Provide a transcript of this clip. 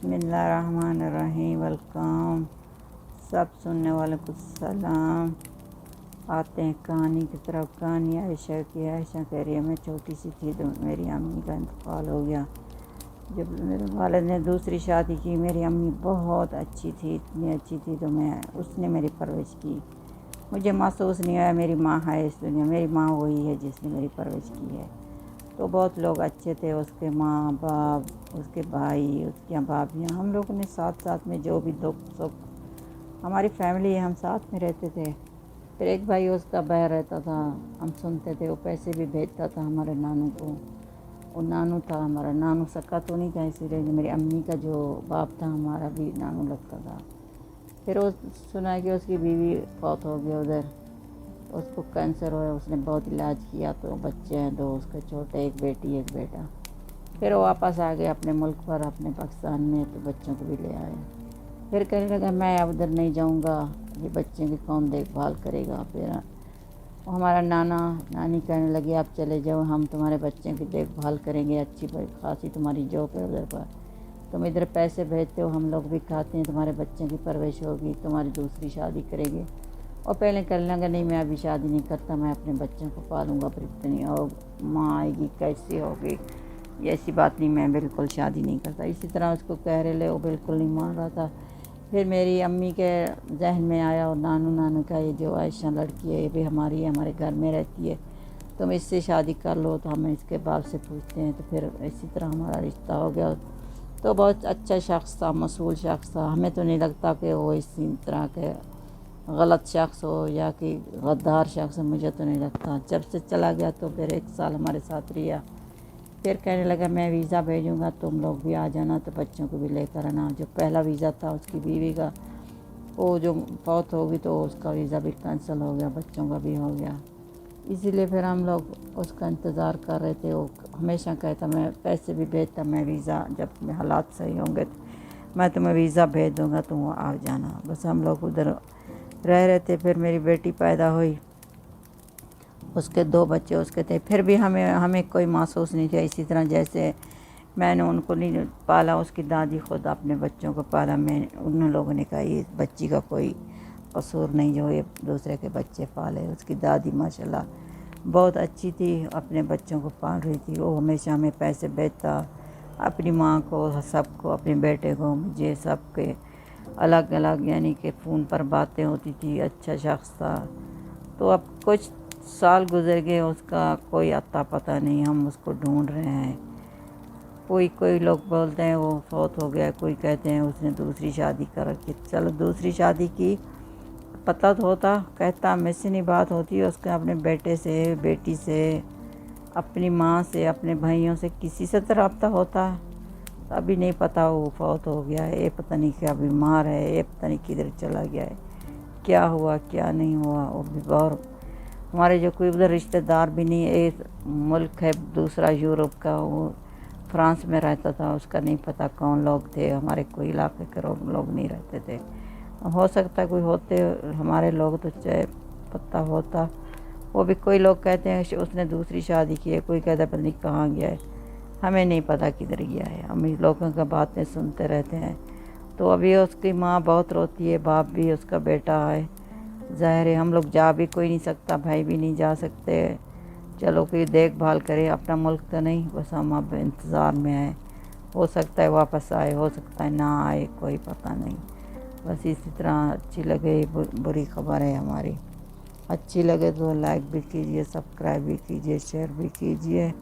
बिस्मिल्लाहिर्रहमानिर्रहीम। वेलकम सब सुनने वालों को सलाम। आते हैं कहानी की तरफ। कहानी आयशा की। आयशा कह रही है मैं छोटी सी थी तो मेरी अम्मी का इंतकाल हो गया। जब मेरे वालिद ने दूसरी शादी की, मेरी अम्मी बहुत अच्छी थी, इतनी अच्छी थी तो उसने मेरी परवरिश की। मुझे महसूस नहीं आया मेरी माँ है इस दुनिया। मेरी माँ वही है जिसने मेरी परवरिश की है। तो बहुत लोग अच्छे थे, उसके माँ बाप, उसके भाई, उसकी भाभियाँ। हम लोगों ने साथ साथ में जो भी दुख सुख, हमारी फैमिली है, हम साथ में रहते थे। फिर एक भाई उसका बाहर रहता था, हम सुनते थे, वो पैसे भी भेजता था हमारे नानू को। वो नानू था हमारा, नानू सका तो नहीं था, इसीलिए मेरी अम्मी का जो बाप था हमारा भी नानू लगता था। फिर वो सुना कि उसकी बीवी फौत हो गई उधर, उसको कैंसर हुआ। उसने बहुत इलाज किया तो बच्चे हैं दो उसके छोटे, एक बेटी एक बेटा। फिर वो वापस आ गए अपने मुल्क पर, अपने पाकिस्तान में, तो बच्चों को भी ले आए। फिर कहने लगा मैं अब उधर नहीं जाऊंगा, ये बच्चे की कौन देखभाल करेगा। फिर हमारा नाना नानी कहने लगे आप चले जाओ, हम तुम्हारे बच्चे की देखभाल करेंगे, अच्छी खासी तुम्हारी जॉब है उधर पर, तुम इधर पैसे भेजते हो, हम लोग भी खाते हैं, तुम्हारे बच्चे की परवरिश होगी, तुम्हारी दूसरी शादी करेंगे। और पहले कहने लगा नहीं मैं अभी शादी नहीं करता, मैं अपने बच्चों को पालूंगा, फिर इतनी और माँ आएगी कैसी होगी, ये ऐसी बात नहीं, मैं बिल्कुल शादी नहीं करता। इसी तरह उसको कह रहे ले, वो बिल्कुल नहीं मान रहा था। फिर मेरी अम्मी के जहन में आया और नानू का ये जो आयशा लड़की है ये भी हमारी है, हमारे घर में रहती है, तुम इससे शादी कर लो। तो हम इसके बाप से पूछते हैं, तो फिर इसी तरह हमारा रिश्ता हो गया। तो बहुत अच्छा शख्स था, मसूल शख्स था। हमें तो नहीं लगता कि वो इसी तरह के गलत शख्स हो या कि गद्दार शख्स हो, मुझे तो नहीं लगता। जब से चला गया तो फिर 1 साल हमारे साथ रहा। फिर कहने लगा मैं वीज़ा भेजूँगा, तुम लोग भी आ जाना, तो बच्चों को भी लेकर आना। जो पहला वीज़ा था उसकी बीवी का, वो जो फौत होगी तो उसका वीज़ा भी कैंसिल हो गया, बच्चों का भी हो गया। इसीलिए फिर हम लोग उसका इंतज़ार कर रहे थे। वो हमेशा कहता मैं पैसे भी भेजता, मैं वीज़ा जब मैं हालात सही होंगे तो मैं तुम्हें वीज़ा भेज दूँगा, तुम आ जाना। बस हम लोग उधर रह रहे थे। फिर मेरी बेटी पैदा हुई, उसके 2 बच्चे उसके थे। फिर भी हमें कोई महसूस नहीं किया। इसी तरह जैसे मैंने उनको नहीं पाला, उसकी दादी खुद अपने बच्चों को पाला। उन लोगों ने कहा ये बच्ची का कोई कसूर नहीं जो ये दूसरे के बच्चे पाले। उसकी दादी माशाल्लाह बहुत अच्छी थी, अपने बच्चों को पाल रही थी। वो हमेशा हमें पैसे भेजता, अपनी माँ को, सबको, अपने बेटे को, मुझे, सबके अलग अलग, यानी कि फ़ोन पर बातें होती थी। अच्छा शख्स था। तो अब कुछ साल गुजर गए, उसका कोई अता पता नहीं, हम उसको ढूंढ रहे हैं। कोई लोग बोलते हैं वो फौत हो गया, कोई कहते हैं उसने दूसरी शादी कर रखी। चलो दूसरी शादी की, पता तो होता, कहता मुझसे नहीं बात होती उसका, अपने बेटे से, बेटी से, अपनी माँ से, अपने भाइयों से, किसी से तो रब्ता होता। अभी नहीं पता वो फौत हो गया है, ये पता नहीं क्या बीमार है, ये पता नहीं किधर चला गया है, क्या हुआ क्या नहीं हुआ। वो भी और हमारे जो कोई उधर रिश्तेदार भी नहीं, एक मुल्क है दूसरा यूरोप का, वो फ्रांस में रहता था, उसका नहीं पता कौन लोग थे। हमारे कोई इलाके के लोग नहीं रहते थे। हो सकता कोई होते हमारे लोग तो चाहे पता होता। वो भी कोई लोग कहते हैं उसने दूसरी शादी की है, कोई कहता है पता नहीं कहाँ गया है, हमें नहीं पता किधर गया है। हम इस लोगों का बातें सुनते रहते हैं। तो अभी उसकी माँ बहुत रोती है, बाप भी, उसका बेटा है। ज़ाहिर है हम लोग जा भी कोई नहीं सकता, भाई भी नहीं जा सकते। चलो कोई देखभाल करे, अपना मुल्क तो नहीं, बस हम अब इंतज़ार में हैं। हो सकता है वापस आए, हो सकता है ना आए, कोई पता नहीं। बस इसी तरह अच्छी लगे बुरी खबर है हमारी। अच्छी लगे तो लाइक भी कीजिए, सब्सक्राइब भी कीजिए, शेयर भी कीजिए।